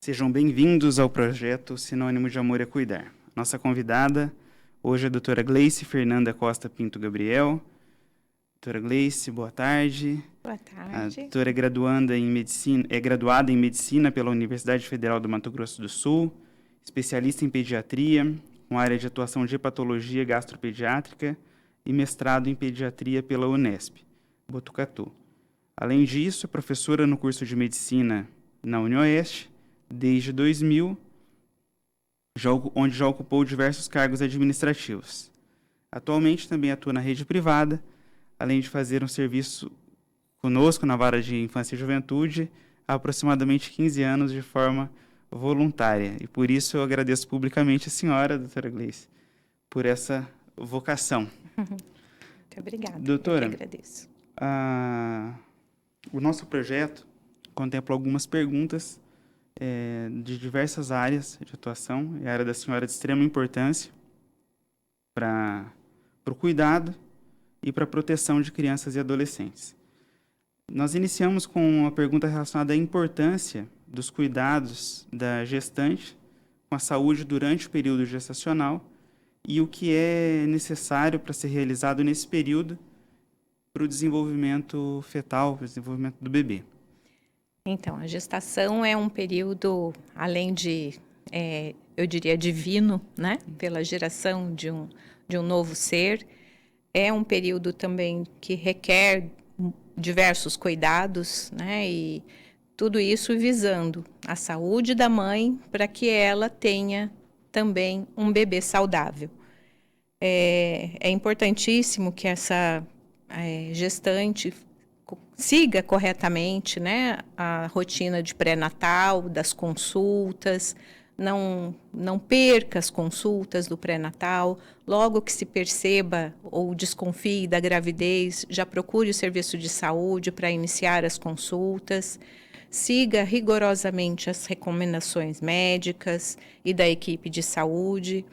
Sejam bem-vindos ao projeto Sinônimo de Amor é Cuidar. Nossa convidada hoje é a doutora Gleice Fernanda Costa Pinto Gabriel. Doutora Gleice, boa tarde. Boa tarde. A doutora é graduada em Medicina pela Universidade Federal do Mato Grosso do Sul, especialista em pediatria, com área de atuação de hepatologia gastropediátrica e mestrado em pediatria pela Unesp, Botucatu. Além disso, é professora no curso de Medicina na UniOeste, desde 2000, onde já ocupou diversos cargos administrativos. Atualmente também atua na rede privada, além de fazer um serviço conosco na vara de infância e juventude há aproximadamente 15 anos de forma voluntária. E por isso eu agradeço publicamente a senhora, doutora Gleice, por essa vocação. Muito obrigada. Doutora, eu que agradeço. O nosso projeto contempla algumas perguntas de diversas áreas de atuação, e a área da senhora é de extrema importância para o cuidado e para a proteção de crianças e adolescentes. Nós iniciamos com uma pergunta relacionada à importância dos cuidados da gestante com a saúde durante o período gestacional e o que é necessário para ser realizado nesse período para o desenvolvimento fetal, para o desenvolvimento do bebê. Então, a gestação é um período, além de, eu diria, divino, né? Pela geração de um novo ser. É um período também que requer diversos cuidados, né? E tudo isso visando a saúde da mãe para que ela tenha também um bebê saudável. É importantíssimo que essa gestante siga corretamente, né, a rotina de pré-natal, das consultas, não perca as consultas do pré-natal. Logo que se perceba ou desconfie da gravidez, já procure o serviço de saúde para iniciar as consultas. Siga rigorosamente as recomendações médicas e da equipe de saúde.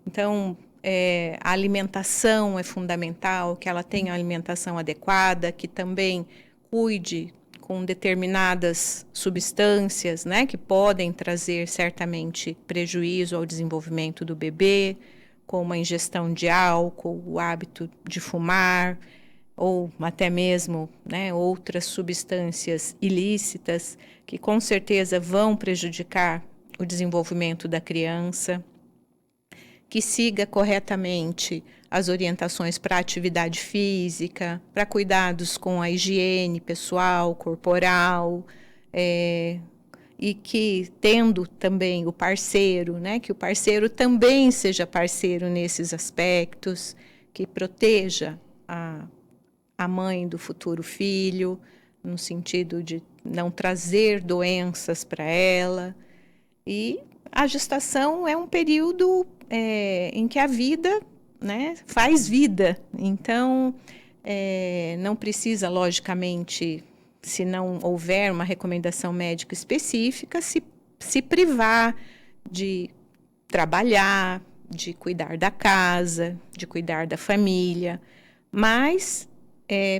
Então, a alimentação é fundamental, que ela tenha uma alimentação adequada, que também cuide com determinadas substâncias, né, que podem trazer certamente prejuízo ao desenvolvimento do bebê, como a ingestão de álcool, o hábito de fumar, ou até mesmo, né, outras substâncias ilícitas, que com certeza vão prejudicar o desenvolvimento da criança. Que siga corretamente as orientações para atividade física, para cuidados com a higiene pessoal, corporal, e que tendo também o parceiro, né, que o parceiro também seja parceiro nesses aspectos, que proteja a mãe do futuro filho, no sentido de não trazer doenças para ela. E a gestação é um período em que a vida, né, faz vida. Então, não precisa, logicamente, se não houver uma recomendação médica específica, se privar de trabalhar, de cuidar da casa, de cuidar da família, mas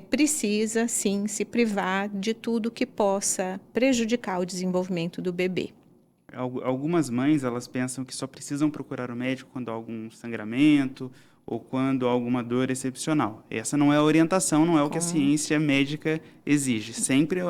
precisa, sim, se privar de tudo que possa prejudicar o desenvolvimento do bebê. Algumas mães, elas pensam que só precisam procurar o médico quando há algum sangramento ou quando há alguma dor excepcional. Essa não é a orientação, não é o que a ciência médica exige. Sempre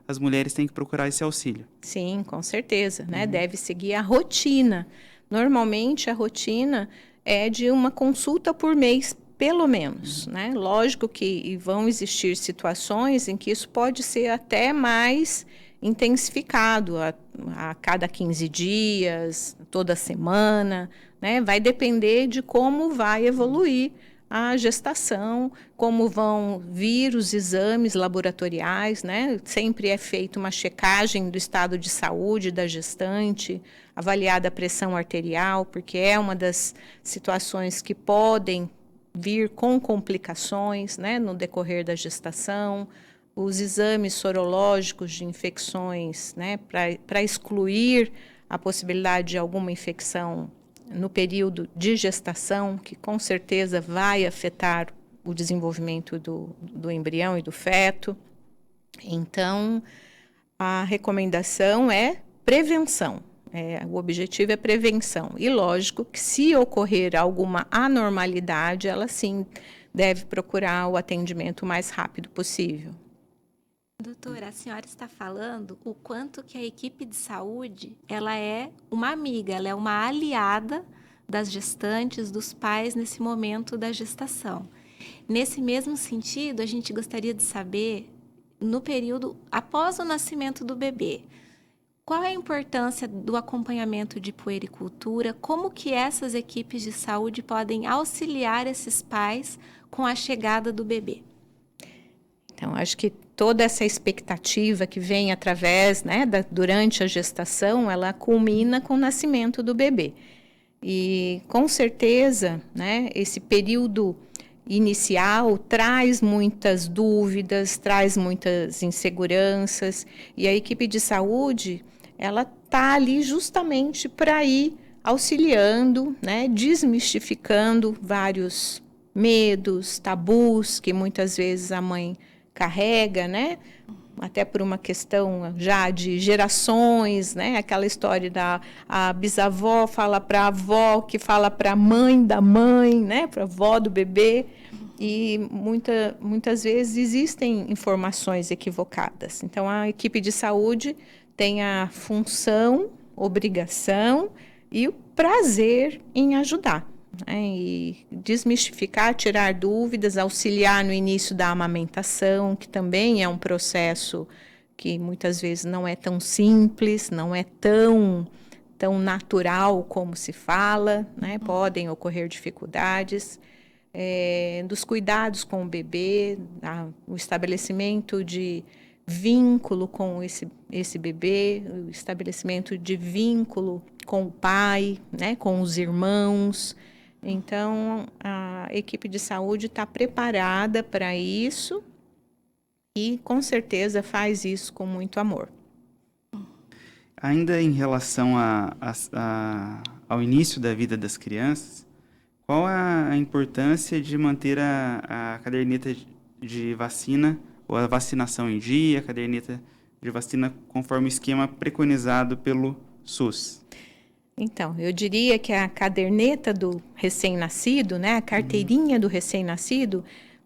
as mulheres têm que procurar esse auxílio. Sim, com certeza, né? Deve seguir a rotina. Normalmente, a rotina é de uma consulta por mês, pelo menos, né? Lógico que vão existir situações em que isso pode ser até mais intensificado a cada 15 dias, toda semana, né? Vai depender de como vai evoluir a gestação, como vão vir os exames laboratoriais, né? Sempre é feita uma checagem do estado de saúde da gestante, avaliada a pressão arterial, porque é uma das situações que podem vir com complicações, né, no decorrer da gestação. Os exames sorológicos de infecções, né, para excluir a possibilidade de alguma infecção no período de gestação, que com certeza vai afetar o desenvolvimento do embrião e do feto. Então, a recomendação é prevenção. O objetivo é prevenção. E lógico que se ocorrer alguma anormalidade, ela sim deve procurar o atendimento o mais rápido possível. Doutora, a senhora está falando o quanto que a equipe de saúde, ela é uma amiga, ela é uma aliada das gestantes, dos pais nesse momento da gestação. Nesse mesmo sentido, a gente gostaria de saber, no período após o nascimento do bebê, qual é a importância do acompanhamento de puericultura, como que essas equipes de saúde podem auxiliar esses pais com a chegada do bebê? Então, acho que toda essa expectativa que vem através, né, durante a gestação, ela culmina com o nascimento do bebê. E, com certeza, né, esse período inicial traz muitas dúvidas, traz muitas inseguranças, e a equipe de saúde, ela está ali justamente para ir auxiliando, né, desmistificando vários medos, tabus que muitas vezes a mãe carrega, né? Até por uma questão já de gerações, né? Aquela história a bisavó fala para a avó, que fala para a mãe da mãe, né? Para a avó do bebê. E muitas vezes existem informações equivocadas. Então, a equipe de saúde tem a função, obrigação e o prazer em ajudar. E desmistificar, tirar dúvidas, auxiliar no início da amamentação, que também é um processo que muitas vezes não é tão simples, não é tão natural como se fala, né? Podem ocorrer dificuldades, dos cuidados com o bebê, o estabelecimento de vínculo com esse bebê, o estabelecimento de vínculo com o pai, né? Com os irmãos. Então, a equipe de saúde está preparada para isso e, com certeza, faz isso com muito amor. Ainda em relação ao início da vida das crianças, qual a importância de manter a caderneta de vacina ou a vacinação em dia, a caderneta de vacina conforme o esquema preconizado pelo SUS? Então, eu diria que a caderneta do recém-nascido, né, a carteirinha do recém-nascido,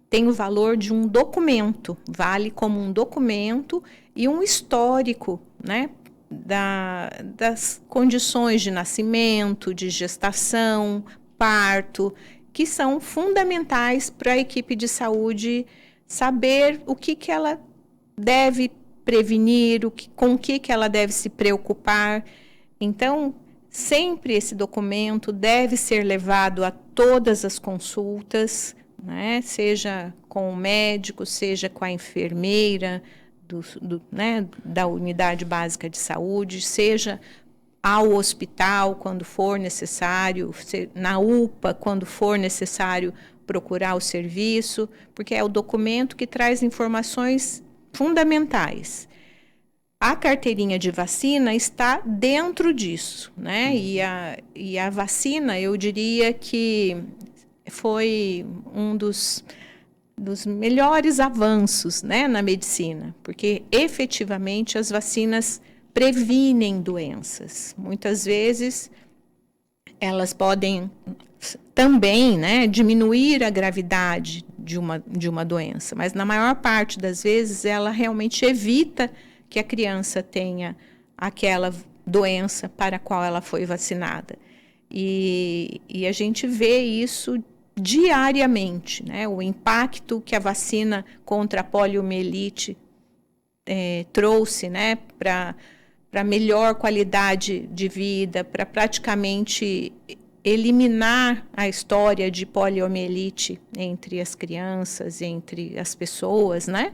tem o valor de um documento, vale como um documento e um histórico, né, das condições de nascimento, de gestação, parto, que são fundamentais para a equipe de saúde saber o que ela deve prevenir, com o que ela deve se preocupar. Então, sempre esse documento deve ser levado a todas as consultas, né? Seja com o médico, seja com a enfermeira né? Da unidade básica de saúde, seja ao hospital quando for necessário, na UPA quando for necessário procurar o serviço, porque é o documento que traz informações fundamentais. A carteirinha de vacina está dentro disso, né? E a vacina, eu diria que foi um dos melhores avanços, né, na medicina, porque efetivamente as vacinas previnem doenças. Muitas vezes elas podem também, né, diminuir a gravidade de uma doença, mas na maior parte das vezes ela realmente evita que a criança tenha aquela doença para a qual ela foi vacinada. E a gente vê isso diariamente, né? O impacto que a vacina contra a poliomielite trouxe, né? Para melhor qualidade de vida, para praticamente eliminar a história de poliomielite entre as crianças, entre as pessoas, né?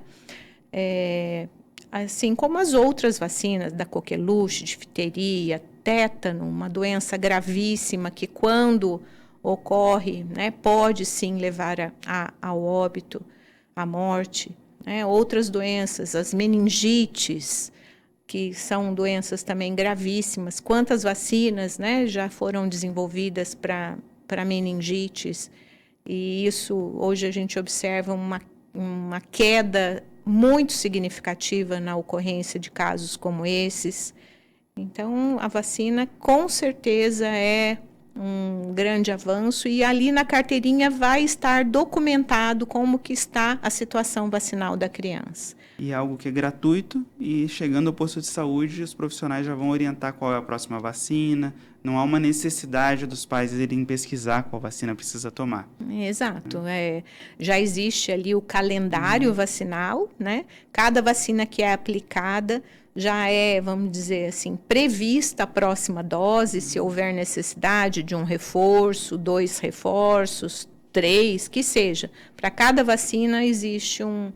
Assim como as outras vacinas da coqueluche, difteria, tétano, uma doença gravíssima que quando ocorre, né, pode sim levar ao óbito, à morte, né? Outras doenças, as meningites, que são doenças também gravíssimas. Quantas vacinas, né, já foram desenvolvidas para meningites? E isso, hoje a gente observa uma queda muito significativa na ocorrência de casos como esses. Então, a vacina com certeza é um grande avanço e ali na carteirinha vai estar documentado como que está a situação vacinal da criança. E é algo que é gratuito e chegando ao posto de saúde, os profissionais já vão orientar qual é a próxima vacina. Não há uma necessidade dos pais irem pesquisar qual vacina precisa tomar. Exato. Já existe ali o calendário vacinal, né? Cada vacina que é aplicada já é, vamos dizer assim, prevista a próxima dose, se houver necessidade de um reforço, 2 reforços, 3, que seja. Para cada vacina existe um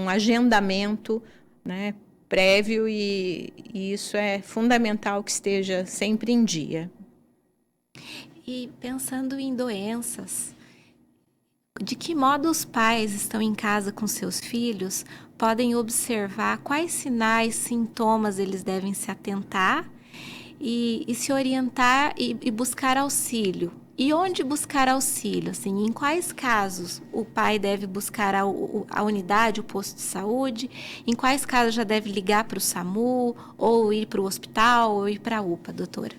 agendamento, né, prévio e isso é fundamental que esteja sempre em dia. E pensando em doenças, de que modo os pais estão em casa com seus filhos podem observar quais sinais, sintomas eles devem se atentar e se orientar e buscar auxílio? E onde buscar auxílio? Assim, em quais casos o pai deve buscar a unidade, o posto de saúde? Em quais casos já deve ligar para o SAMU, ou ir para o hospital, ou ir para a UPA, doutora?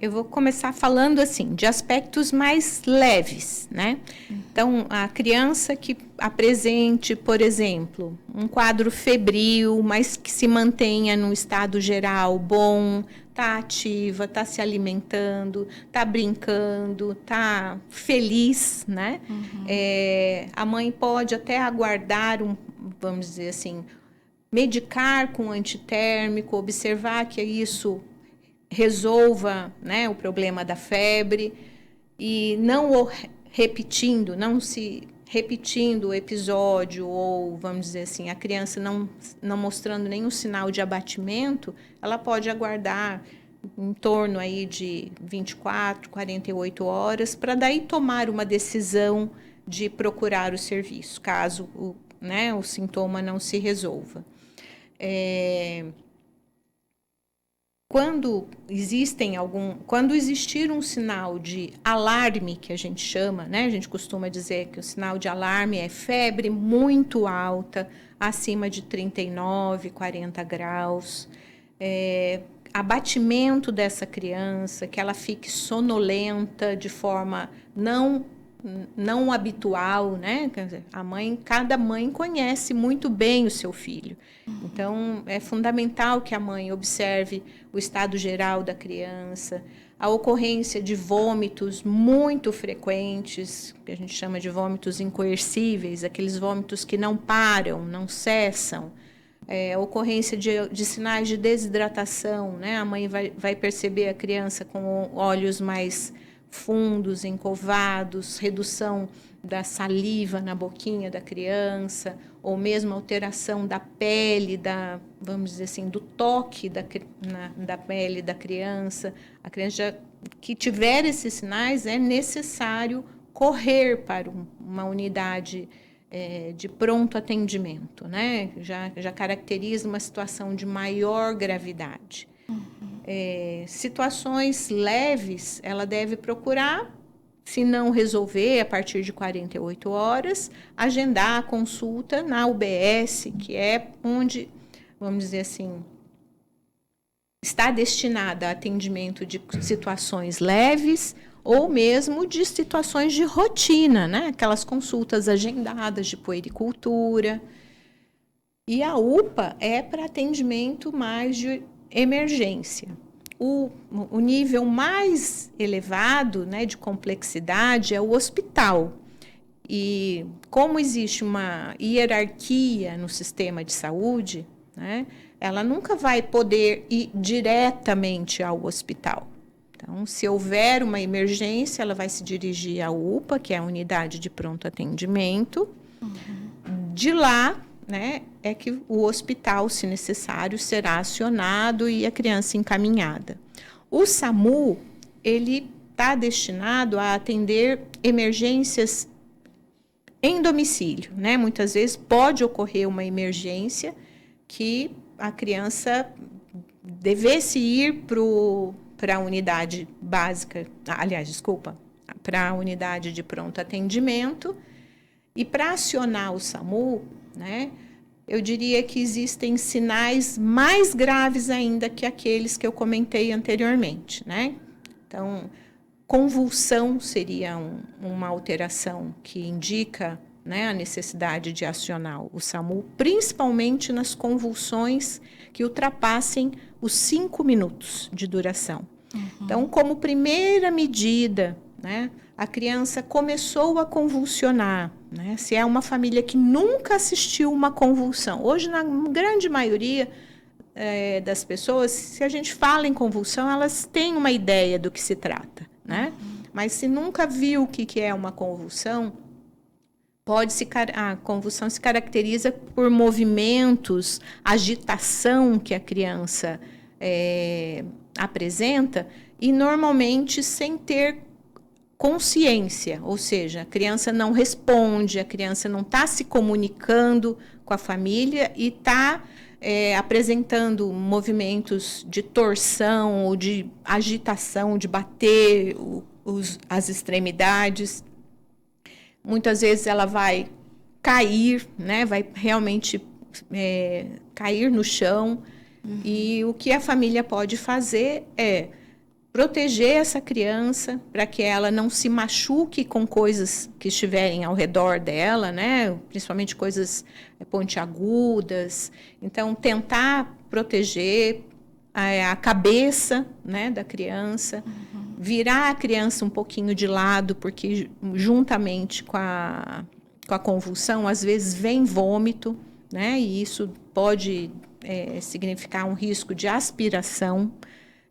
Eu vou começar falando assim, de aspectos mais leves, né? Então, a criança que apresente, por exemplo, um quadro febril, mas que se mantenha num estado geral bom, está ativa, está se alimentando, está brincando, está feliz, né? A mãe pode até aguardar, vamos dizer assim, medicar com antitérmico, observar que isso resolva, né, o problema da febre e não se repetindo o episódio ou, vamos dizer assim, a criança não mostrando nenhum sinal de abatimento, ela pode aguardar em torno aí de 24, 48 horas para daí tomar uma decisão de procurar o serviço, caso o sintoma não se resolva. Quando existir um sinal de alarme, que a gente chama, né? A gente costuma dizer que o sinal de alarme é febre muito alta, acima de 39, 40 graus, abatimento dessa criança, que ela fique sonolenta de forma não habitual, né? Quer dizer, cada mãe conhece muito bem o seu filho. Então, é fundamental que a mãe observe o estado geral da criança, a ocorrência de vômitos muito frequentes, que a gente chama de vômitos incoercíveis, aqueles vômitos que não param, não cessam, a ocorrência de sinais de desidratação, né? A mãe vai perceber a criança com olhos mais fundos, encovados, redução da saliva na boquinha da criança, ou mesmo alteração da pele, vamos dizer assim, do toque da pele da criança. A criança que tiver esses sinais, é necessário correr para uma unidade de pronto atendimento, né? Já caracteriza uma situação de maior gravidade. Situações leves, ela deve procurar, se não resolver a partir de 48 horas, agendar a consulta na UBS, que é onde, vamos dizer assim, está destinada a atendimento de situações leves ou mesmo de situações de rotina, né? Aquelas consultas agendadas de puericultura. E a UPA é para atendimento mais de emergência. O nível mais elevado, né, de complexidade é o hospital. E como existe uma hierarquia no sistema de saúde, né, ela nunca vai poder ir diretamente ao hospital. Então, se houver uma emergência, ela vai se dirigir à UPA, que é a unidade de pronto atendimento. De lá, né, é que o hospital, se necessário, será acionado e a criança encaminhada. O SAMU, ele está destinado a atender emergências em domicílio, né? Muitas vezes pode ocorrer uma emergência que a criança devesse ir para a unidade básica, para a unidade de pronto atendimento. E para acionar o SAMU, né, eu diria que existem sinais mais graves ainda que aqueles que eu comentei anteriormente, né? Então, convulsão seria uma alteração que indica, né, a necessidade de acionar o SAMU, principalmente nas convulsões que ultrapassem os 5 minutos de duração. Então, como primeira medida, né, a criança começou a convulsionar, né, se é uma família que nunca assistiu uma convulsão. Hoje, na grande maioria das pessoas, se a gente fala em convulsão, elas têm uma ideia do que se trata, né? Mas se nunca viu o que é uma convulsão, a convulsão se caracteriza por movimentos, agitação que a criança apresenta e normalmente sem ter consciência, ou seja, a criança não responde, a criança não está se comunicando com a família e está apresentando movimentos de torção ou de agitação, de bater as extremidades. Muitas vezes ela vai cair, né? Vai realmente cair no chão. E o que a família pode fazer é proteger essa criança para que ela não se machuque com coisas que estiverem ao redor dela, né? Principalmente coisas pontiagudas. Então, tentar proteger a cabeça, né, da criança, virar a criança um pouquinho de lado, porque juntamente com a convulsão, às vezes vem vômito, né? E isso pode significar um risco de aspiração,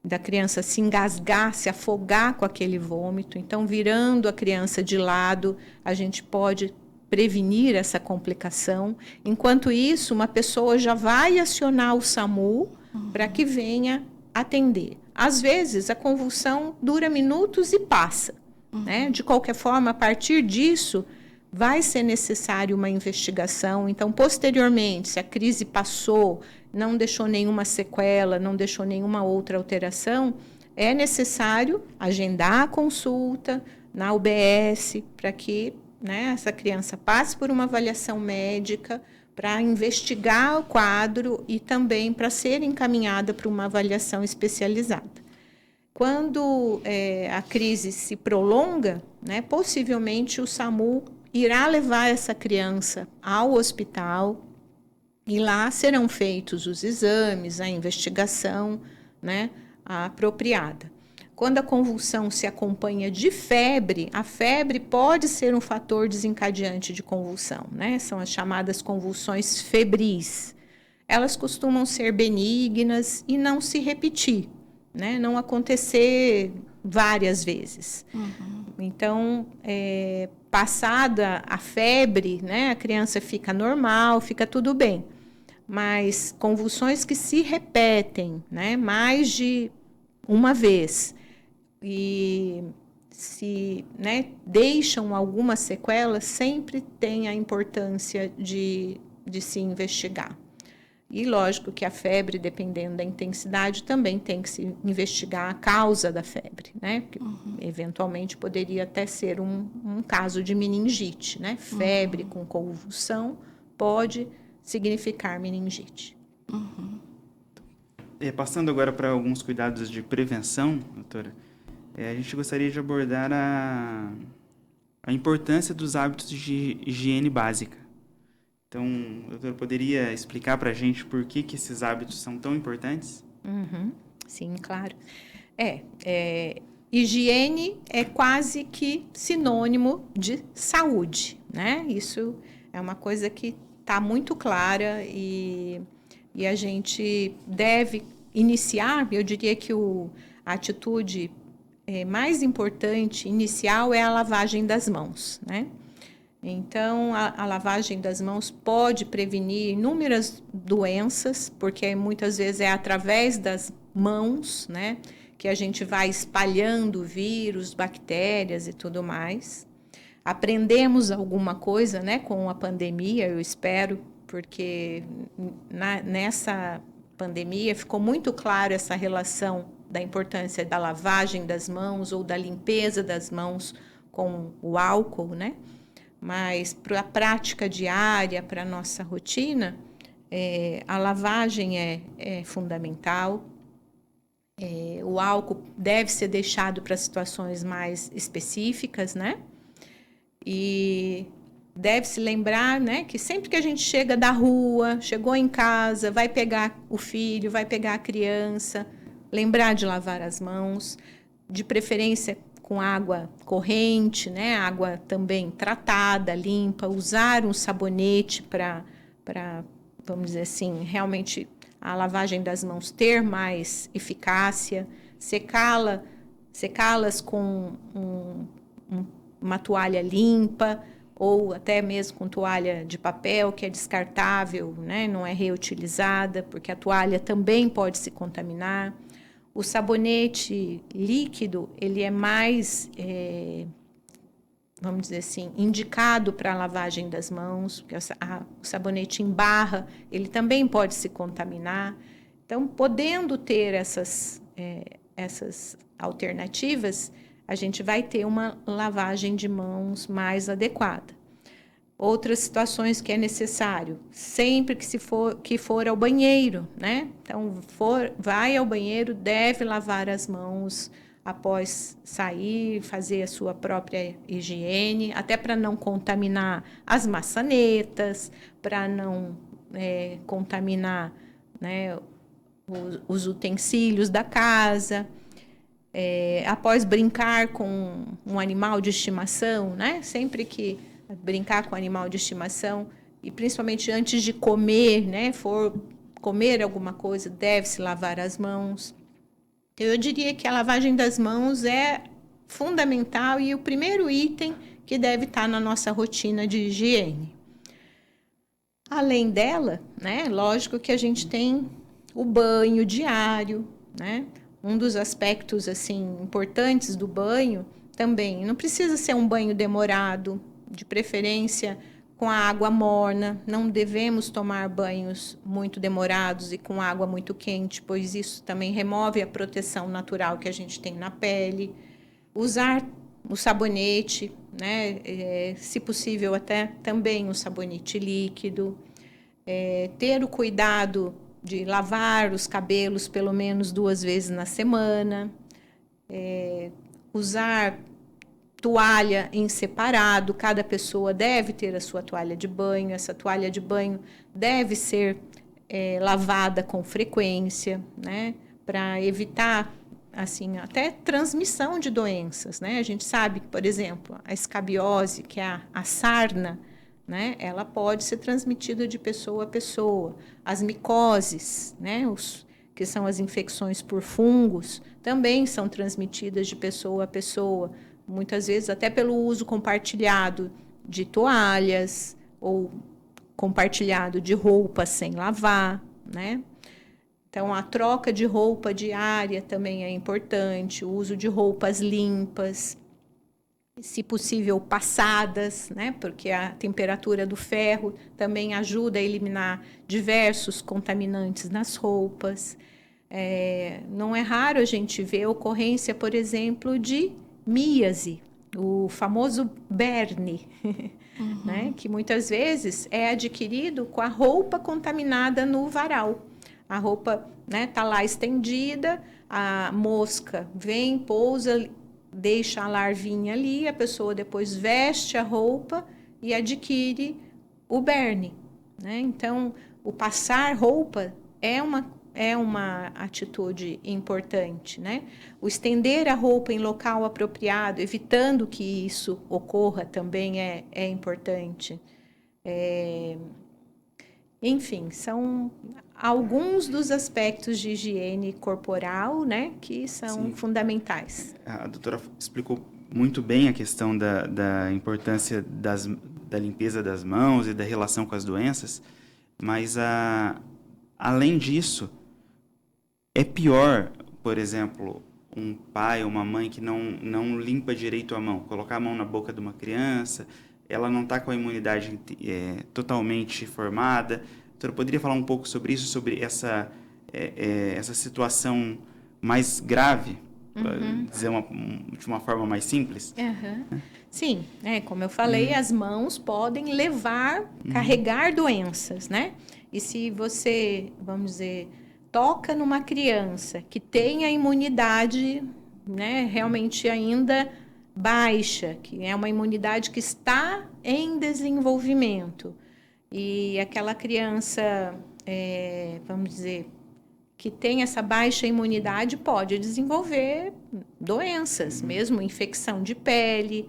da criança se engasgar, se afogar com aquele vômito. Então, virando a criança de lado, a gente pode prevenir essa complicação. Enquanto isso, uma pessoa já vai acionar o SAMU para que venha atender. Às vezes, a convulsão dura minutos e passa, né? De qualquer forma, a partir disso, vai ser necessário uma investigação. Então, posteriormente, se a crise passou, não deixou nenhuma sequela, não deixou nenhuma outra alteração, é necessário agendar a consulta na UBS para que, né, essa criança passe por uma avaliação médica para investigar o quadro e também para ser encaminhada para uma avaliação especializada. Quando a crise se prolonga, né, possivelmente o SAMU irá levar essa criança ao hospital e lá serão feitos os exames, a investigação, né, apropriada. Quando a convulsão se acompanha de febre, a febre pode ser um fator desencadeante de convulsão, né? São as chamadas convulsões febris. Elas costumam ser benignas e não se repetir, né? Não acontecer várias vezes. Então, passada a febre, né, a criança fica normal, fica tudo bem. Mas convulsões que se repetem, né, mais de uma vez e se, né, deixam alguma sequela, sempre tem a importância de se investigar. E lógico que a febre, dependendo da intensidade, também tem que se investigar a causa da febre, né? Porque, eventualmente poderia até ser um caso de meningite, né? Febre com convulsão pode significar meningite. Passando agora para alguns cuidados de prevenção, doutora, a gente gostaria de abordar a importância dos hábitos de higiene básica. Então, doutora, poderia explicar para a gente por que esses hábitos são tão importantes? Sim, claro. Higiene é quase que sinônimo de saúde, né? Isso é uma coisa que está muito clara e a gente deve iniciar, eu diria que a atitude mais importante, inicial, é a lavagem das mãos, né? Então, a lavagem das mãos pode prevenir inúmeras doenças, porque muitas vezes é através das mãos, né, que a gente vai espalhando vírus, bactérias e tudo mais. Aprendemos alguma coisa, né, com a pandemia, eu espero, porque nessa pandemia ficou muito claro essa relação da importância da lavagem das mãos ou da limpeza das mãos com o álcool, né? Mas para a prática diária, para a nossa rotina, A lavagem é fundamental. O álcool deve ser deixado para situações mais específicas, né? E deve-se lembrar, né, que sempre que a gente chega da rua, chegou em casa, vai pegar o filho, vai pegar a criança, lembrar de lavar as mãos, de preferência com água corrente, né, água também tratada, limpa, usar um sabonete para, vamos dizer assim, realmente a lavagem das mãos ter mais eficácia, secá-las com uma toalha limpa, ou até mesmo com toalha de papel, que é descartável, né? Não é reutilizada, porque a toalha também pode se contaminar. O sabonete líquido, ele é mais, vamos dizer assim, indicado para a lavagem das mãos, porque o sabonete em barra, ele também pode se contaminar. Então, podendo ter essas alternativas, a gente vai ter uma lavagem de mãos mais adequada. Outras situações que é necessário, sempre que for ao banheiro, né? Então, vai ao banheiro, deve lavar as mãos após sair, fazer a sua própria higiene, até para não contaminar as maçanetas, para não contaminar, né, os utensílios da casa. Após brincar com um animal de estimação, né? Sempre que brincar com animal de estimação, e principalmente antes de comer, né? For comer alguma coisa, deve-se lavar as mãos. Eu diria que a lavagem das mãos é fundamental e o primeiro item que deve estar na nossa rotina de higiene. Além dela, né? Lógico que a gente tem o banho diário, né? Um dos aspectos assim importantes do banho também não precisa ser um banho demorado, de preferência com a água morna. Não devemos tomar banhos muito demorados e com água muito quente, pois isso também remove a proteção natural que a gente tem na pele. Usar o sabonete, né? Se possível até também o sabonete líquido. Ter o cuidado de lavar os cabelos pelo menos 2 vezes na semana, usar toalha em separado, cada pessoa deve ter a sua toalha de banho, essa toalha de banho deve ser lavada com frequência, né, para evitar, assim, até transmissão de doenças, né? A gente sabe que, por exemplo, a escabiose, que é a sarna, né, ela pode ser transmitida de pessoa a pessoa. As micoses, né, que são as infecções por fungos, também são transmitidas de pessoa a pessoa, muitas vezes até pelo uso compartilhado de toalhas ou compartilhado de roupas sem lavar, né? Então, a troca de roupa diária também é importante, o uso de roupas limpas, se possível passadas, né? Porque a temperatura do ferro também ajuda a eliminar diversos contaminantes nas roupas. Não é raro a gente ver a ocorrência, por exemplo, de míase, o famoso berne, né? Que muitas vezes é adquirido com a roupa contaminada no varal. A roupa, né, tá lá estendida, a mosca vem, pousa, deixa a larvinha ali, a pessoa depois veste a roupa e adquire o berne, né? Então, o passar roupa é uma atitude importante, né? O estender a roupa em local apropriado, evitando que isso ocorra, também é importante. Enfim, são alguns dos aspectos de higiene corporal, né, que são Sim. fundamentais. A doutora explicou muito bem a questão da importância da limpeza das mãos e da relação com as doenças, mas além disso, é pior, por exemplo, um pai ou uma mãe que não limpa direito a mão, colocar a mão na boca de uma criança, ela não está com a imunidade totalmente formada. A doutora poderia falar um pouco sobre isso, sobre essa situação mais grave, dizer de uma forma mais simples? Sim, como eu falei, as mãos podem carregar doenças, né? E se você, vamos dizer, toca numa criança que tem a imunidade, né, realmente ainda baixa, que é uma imunidade que está em desenvolvimento, e aquela criança, vamos dizer, que tem essa baixa imunidade pode desenvolver doenças, mesmo infecção de pele,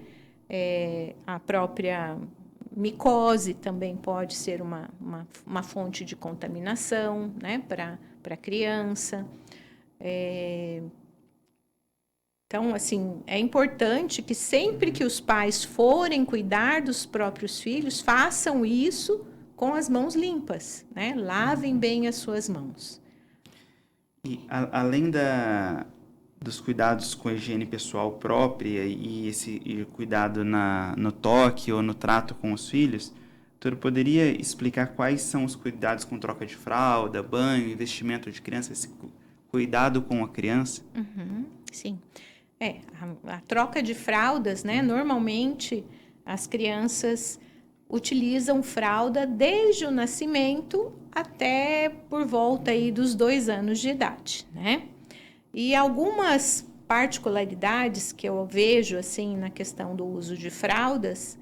a própria micose também pode ser uma fonte de contaminação, né, para a criança. Então, assim, é importante que sempre que os pais forem cuidar dos próprios filhos, façam isso com as mãos limpas, né? Lavem bem as suas mãos. E além dos cuidados com a higiene pessoal própria e esse cuidado no toque ou no trato com os filhos, doutor, poderia explicar quais são os cuidados com troca de fralda, banho, investimento de criança, esse cuidado com a criança? Sim. A troca de fraldas, né? Normalmente as crianças utilizam fralda desde o nascimento até por volta aí dos 2 anos de idade, né? E algumas particularidades que eu vejo assim na questão do uso de fraldas,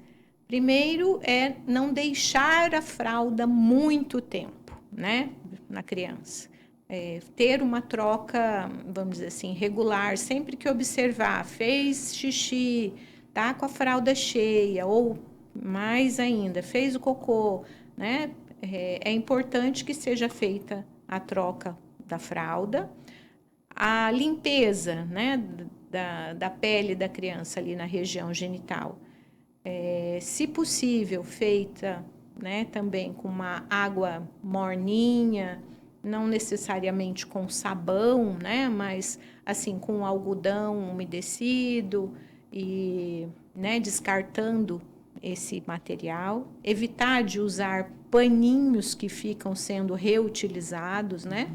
primeiro é não deixar a fralda muito tempo, né, na criança. Ter uma troca, vamos dizer assim, regular, sempre que observar, fez xixi, tá com a fralda cheia, ou mais ainda, fez o cocô, né? É importante que seja feita a troca da fralda, a limpeza, né, da pele da criança ali na região genital, se possível, feita, né, também com uma água morninha, não necessariamente com sabão, né, mas assim com algodão umedecido e, né, descartando esse material, evitar de usar paninhos que ficam sendo reutilizados, né,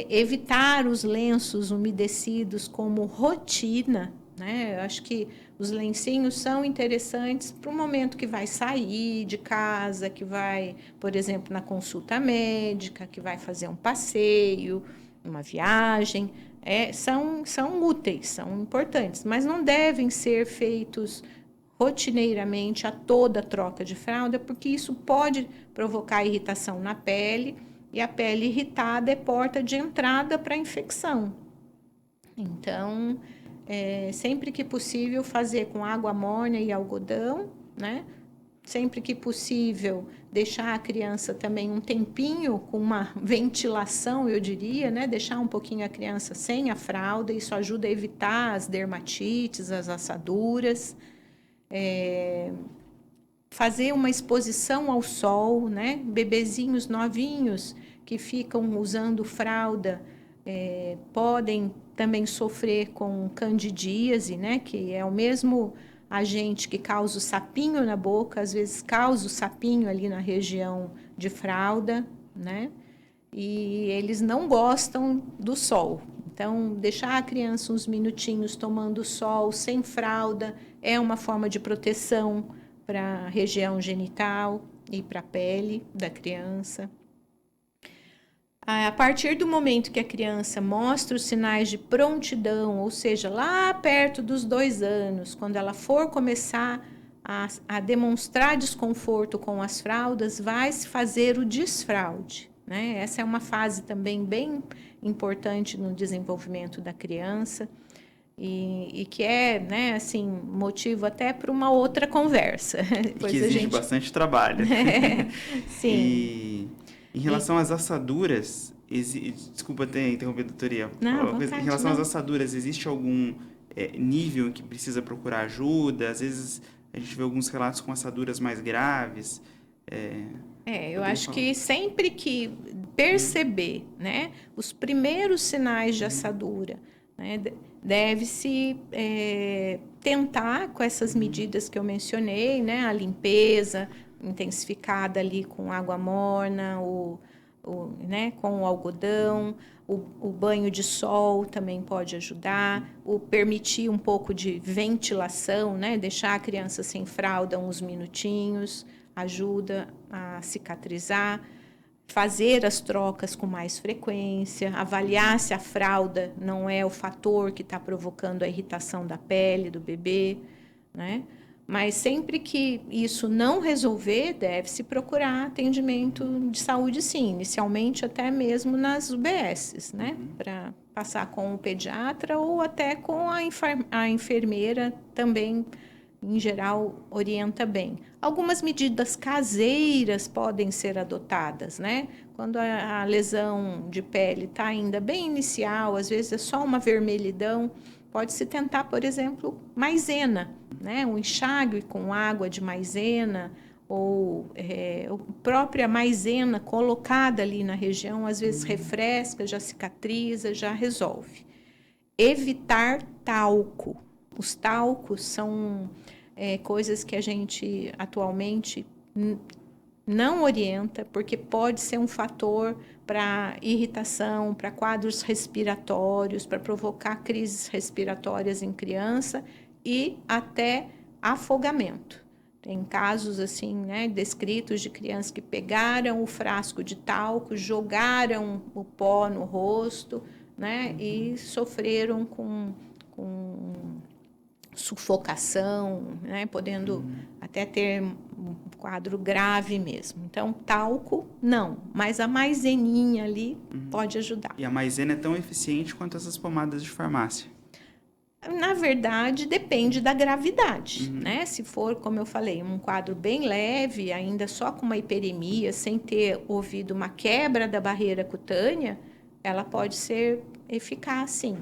evitar os lenços umedecidos como rotina, né, eu acho que os lencinhos são interessantes para o momento que vai sair de casa, que vai, por exemplo, na consulta médica, que vai fazer um passeio, uma viagem. São úteis, são importantes, mas não devem ser feitos rotineiramente a toda troca de fralda, porque isso pode provocar irritação na pele, e a pele irritada é porta de entrada para a infecção. Então, sempre que possível, fazer com água morna e algodão, né? Sempre que possível, deixar a criança também um tempinho com uma ventilação, eu diria, né? Deixar um pouquinho a criança sem a fralda, isso ajuda a evitar as dermatites, as assaduras. Fazer uma exposição ao sol, né? Bebezinhos novinhos que ficam usando fralda podem também sofrer com candidíase, né? Que é o mesmo agente que causa o sapinho na boca, às vezes causa o sapinho ali na região de fralda, né? E eles não gostam do sol. Então, deixar a criança uns minutinhos tomando sol, sem fralda, é uma forma de proteção para a região genital e para a pele da criança. A partir do momento que a criança mostra os sinais de prontidão, ou seja, lá perto dos 2 anos, quando ela for começar a demonstrar desconforto com as fraldas, vai se fazer o desfraude, né? Essa é uma fase também bem importante no desenvolvimento da criança e que é, né, assim, motivo até para uma outra conversa. E que exige bastante trabalho. Sim. E em relação às assaduras, desculpa ter interrompido, doutoria. Não, em relação às assaduras, existe algum nível em que precisa procurar ajuda? Às vezes a gente vê alguns relatos com assaduras mais graves. Eu acho que sempre que perceber, né, os primeiros sinais de assadura, né, deve-se tentar com essas medidas que eu mencionei, né, a limpeza intensificada ali com água morna, né, com o algodão, o banho de sol também pode ajudar, o permitir um pouco de ventilação, né, deixar a criança sem fralda uns minutinhos, ajuda a cicatrizar. fazer as trocas com mais frequência, avaliar se a fralda não é o fator que está provocando a irritação da pele do bebê, né? Mas sempre que isso não resolver, deve-se procurar atendimento de saúde, sim, inicialmente até mesmo nas UBSs, né? Para passar com o pediatra ou até com a enfermeira também, em geral, orienta bem. Algumas medidas caseiras podem ser adotadas, né? Quando a lesão de pele está ainda bem inicial, às vezes é só uma vermelhidão, pode-se tentar, por exemplo, maisena, né? Um enxágue com água de maisena ou a própria maisena colocada ali na região, às vezes refresca, já cicatriza, já resolve. Evitar talco. Os talcos são coisas que a gente atualmente não orienta, porque pode ser um fator para irritação, para quadros respiratórios, para provocar crises respiratórias em criança e até afogamento. Tem casos assim, né, descritos de crianças que pegaram o frasco de talco, jogaram o pó no rosto, né, e sofreram com sufocação, né, podendo até ter um quadro grave mesmo. Então, talco, não, mas a maizeninha ali pode ajudar. E a maisena é tão eficiente quanto essas pomadas de farmácia? Na verdade, depende da gravidade, né? Se for, como eu falei, um quadro bem leve, ainda só com uma hiperemia, sem ter ouvido uma quebra da barreira cutânea, ela pode ser eficaz, sim.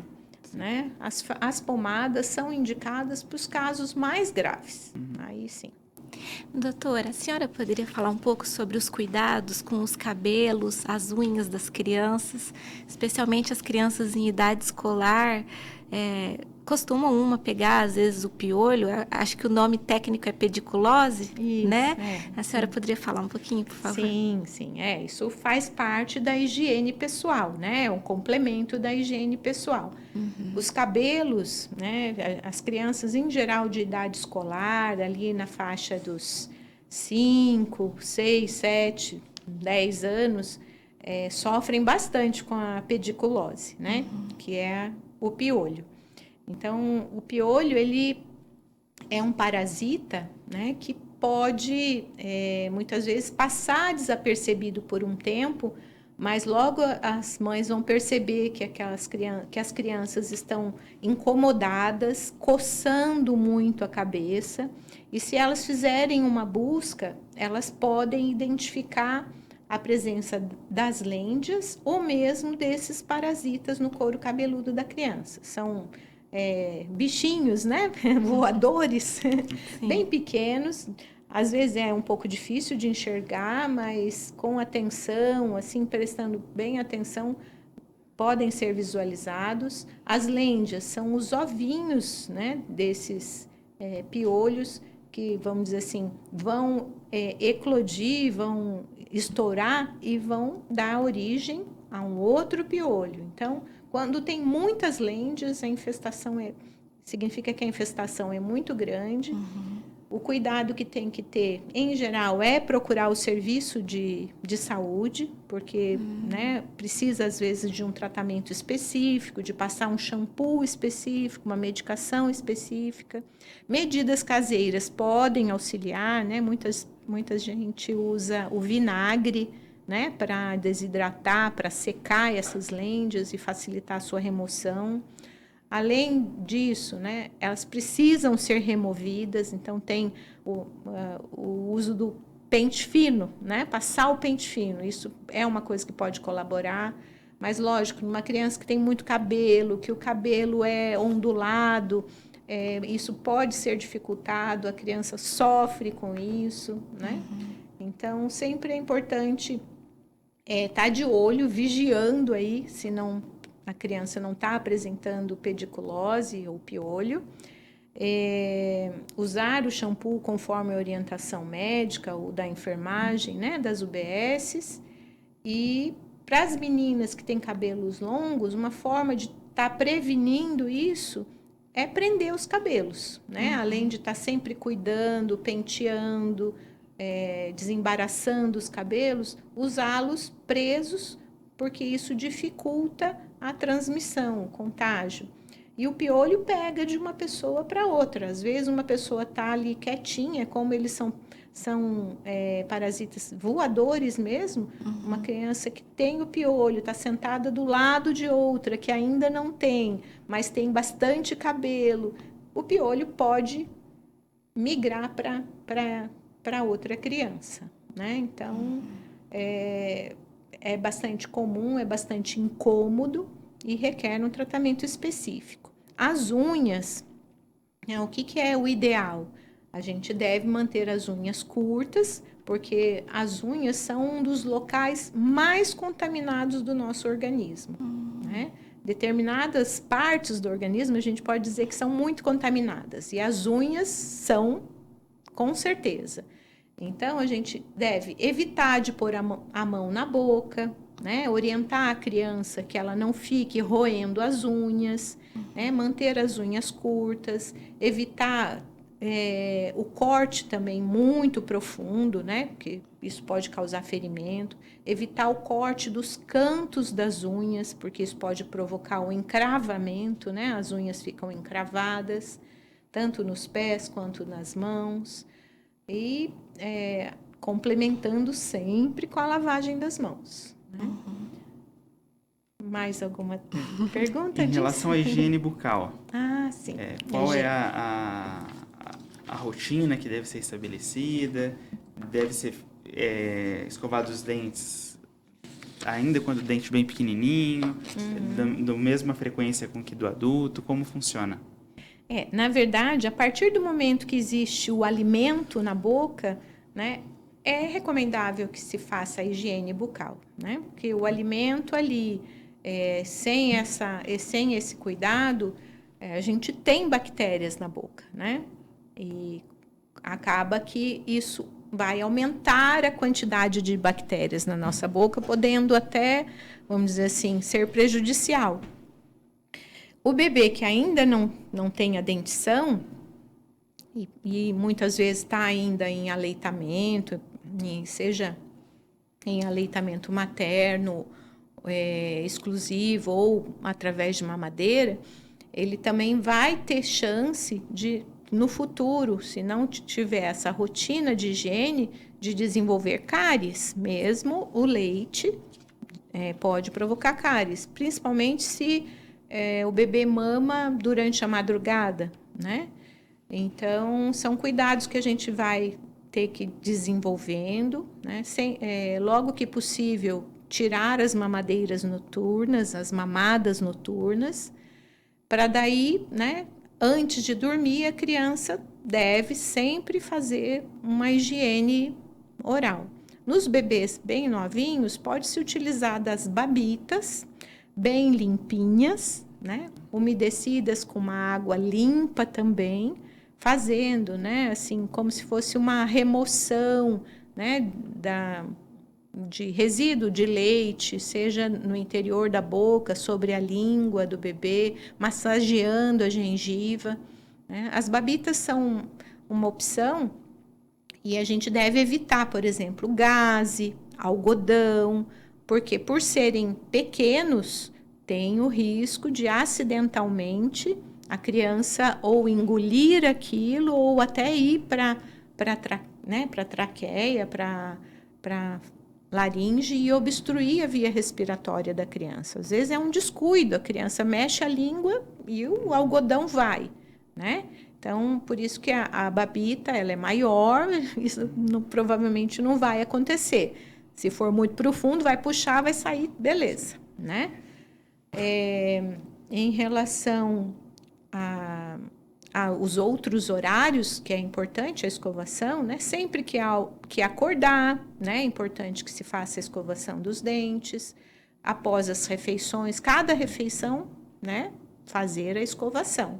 Né? As pomadas são indicadas para os casos mais graves. Aí sim. Doutora, a senhora poderia falar um pouco sobre os cuidados com os cabelos, as unhas das crianças, especialmente as crianças em idade escolar? Costumam pegar, às vezes, o piolho, acho que o nome técnico é pediculose, isso, né? A senhora poderia falar um pouquinho, por favor? Sim, isso faz parte da higiene pessoal, né? É um complemento da higiene pessoal. Os cabelos, né? As crianças, em geral, de idade escolar, ali na faixa dos 5, 6, 7, 10 anos, sofrem bastante com a pediculose, né? Que é o piolho. Então, o piolho, ele é um parasita, né, que pode, muitas vezes, passar desapercebido por um tempo, mas logo as mães vão perceber que as crianças estão incomodadas, coçando muito a cabeça, e se elas fizerem uma busca, elas podem identificar a presença das lêndias ou mesmo desses parasitas no couro cabeludo da criança. São bichinhos, né? Voadores, bem pequenos. Às vezes é um pouco difícil de enxergar, mas com atenção, assim, prestando bem atenção, podem ser visualizados. As lêndias são os ovinhos, né, desses piolhos que, vamos dizer assim, vão eclodir, vão estourar e vão dar origem a um outro piolho. Então, quando tem muitas lêndias, a infestação significa que a infestação é muito grande. O cuidado que tem que ter, em geral, é procurar o serviço de saúde, porque né, precisa, às vezes, de um tratamento específico, de passar um shampoo específico, uma medicação específica. Medidas caseiras podem auxiliar, né? Muita gente usa o vinagre, né, para desidratar, para secar essas lêndias e facilitar a sua remoção. Além disso, né, elas precisam ser removidas, então tem o uso do pente fino, né, passar o pente fino, isso é uma coisa que pode colaborar, mas lógico, numa criança que tem muito cabelo, que o cabelo é ondulado, isso pode ser dificultado, a criança sofre com isso, né? Então, sempre é importante estar de olho, vigiando aí, se a criança não está apresentando pediculose ou piolho. Usar o shampoo conforme a orientação médica ou da enfermagem, né, das UBSs. E para as meninas que têm cabelos longos, uma forma de estar prevenindo isso é prender os cabelos, né? Além de estar sempre cuidando, penteando, desembaraçando os cabelos, usá-los presos, porque isso dificulta a transmissão, o contágio. E o piolho pega de uma pessoa para outra. Às vezes uma pessoa está ali quietinha, como eles são parasitas voadores mesmo, uma criança que tem o piolho, está sentada do lado de outra, que ainda não tem, mas tem bastante cabelo, o piolho pode migrar para outra criança, né? Então, é bastante comum, é bastante incômodo e requer um tratamento específico. As unhas, o que é o ideal? A gente deve manter as unhas curtas, porque as unhas são um dos locais mais contaminados do nosso organismo, né? Determinadas partes do organismo, a gente pode dizer que são muito contaminadas, e as unhas são, com certeza. Então, a gente deve evitar de pôr a mão na boca, né? Orientar a criança que ela não fique roendo as unhas, né? Manter as unhas curtas, evitar o corte também muito profundo, né? Porque isso pode causar ferimento. Evitar o corte dos cantos das unhas, porque isso pode provocar o encravamento, né? As unhas ficam encravadas, tanto nos pés quanto nas mãos. E complementando sempre com a lavagem das mãos, né? Mais alguma pergunta em disso? relação à higiene bucal, Sim. qual é a rotina que deve ser estabelecida? Deve ser escovado os dentes ainda quando o dente bem pequenininho, da mesma frequência com que do adulto? Como funciona? Na verdade, a partir do momento que existe o alimento na boca, né, é recomendável que se faça a higiene bucal, né? Porque o alimento ali, sem esse cuidado, a gente tem bactérias na boca, né? E acaba que isso vai aumentar a quantidade de bactérias na nossa boca, podendo até, vamos dizer assim, ser prejudicial. O bebê que ainda não tem a dentição, e muitas vezes está ainda em aleitamento, seja em aleitamento materno exclusivo ou através de mamadeira, ele também vai ter chance de, no futuro, se não tiver essa rotina de higiene, de desenvolver cáries. Mesmo o leite pode provocar cáries, principalmente se o bebê mama durante a madrugada, né? Então, são cuidados que a gente vai ter que ir desenvolvendo, né? Logo que possível, tirar as mamadeiras noturnas, as mamadas noturnas, para daí, né, antes de dormir, a criança deve sempre fazer uma higiene oral. Nos bebês bem novinhos, pode-se utilizar das babitas, bem limpinhas, né, umedecidas com uma água limpa também, fazendo, né, assim, como se fosse uma remoção, né, de resíduo de leite, seja no interior da boca, sobre a língua do bebê, massageando a gengiva, né? As babitas são uma opção e a gente deve evitar, por exemplo, gaze, algodão, porque por serem pequenos, tem o risco de acidentalmente a criança ou engolir aquilo ou até ir para a traqueia, para laringe e obstruir a via respiratória da criança. Às vezes é um descuido, a criança mexe a língua e o algodão vai, né? Então, por isso que a babita, ela é maior, isso provavelmente não vai acontecer. Se for muito profundo, vai puxar, vai sair, beleza, né? Em relação os outros horários, que é importante a escovação, né? Sempre que acordar, né? É importante que se faça a escovação dos dentes. Após as refeições, cada refeição, né? Fazer a escovação.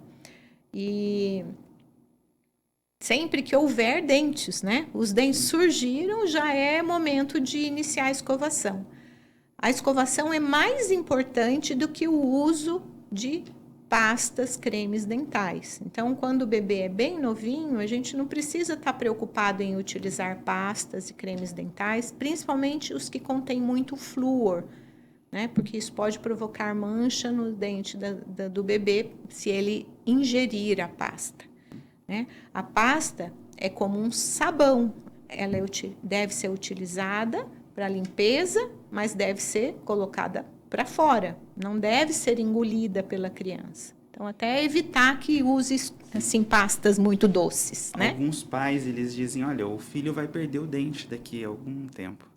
E sempre que houver dentes, né? Os dentes surgiram, já é momento de iniciar a escovação. A escovação é mais importante do que o uso de pastas, cremes dentais. Então, quando o bebê é bem novinho, a gente não precisa estar preocupado em utilizar pastas e cremes dentais, principalmente os que contêm muito flúor, né? Porque isso pode provocar mancha no dente do bebê se ele ingerir a pasta, né? A pasta é como um sabão, ela deve ser utilizada para limpeza, mas deve ser colocada para fora, não deve ser engolida pela criança. Então, até evitar que use, assim, pastas muito doces, né? Alguns pais, eles dizem, olha, o filho vai perder o dente daqui a algum tempo.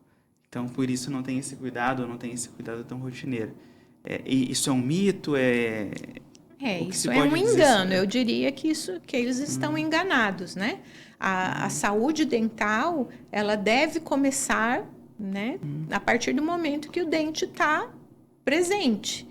Então, por isso não tem esse cuidado, não tem esse cuidado tão rotineiro. Isso é um mito? Isso é um engano. Eu diria que eles estão enganados, né? A saúde dental, ela deve começar, né, a partir do momento que o dente está presente.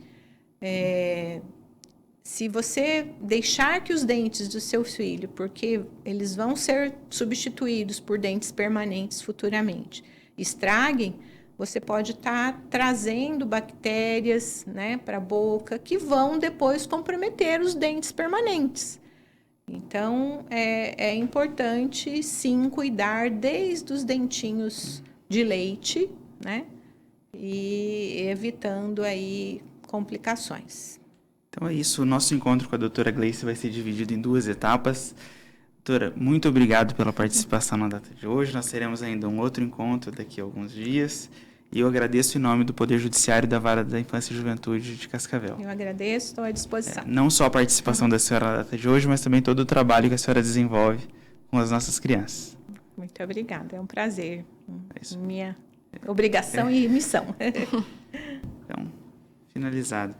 Se você deixar que os dentes do seu filho, porque eles vão ser substituídos por dentes permanentes futuramente, estraguem, você pode estar trazendo bactérias, né, para a boca que vão depois comprometer os dentes permanentes. Então, é importante, sim, cuidar desde os dentinhos de leite, né, e evitando aí complicações. Então é isso, o nosso encontro com a doutora Gleice vai ser dividido em 2 etapas. Doutora, muito obrigado pela participação na data de hoje. Nós teremos ainda um outro encontro daqui a alguns dias. E eu agradeço em nome do Poder Judiciário da Vara da Infância e Juventude de Cascavel. Eu agradeço, estou à disposição. Não só a participação da senhora na data de hoje, mas também todo o trabalho que a senhora desenvolve com as nossas crianças. Muito obrigada, é um prazer. Minha obrigação e missão. Então, finalizado.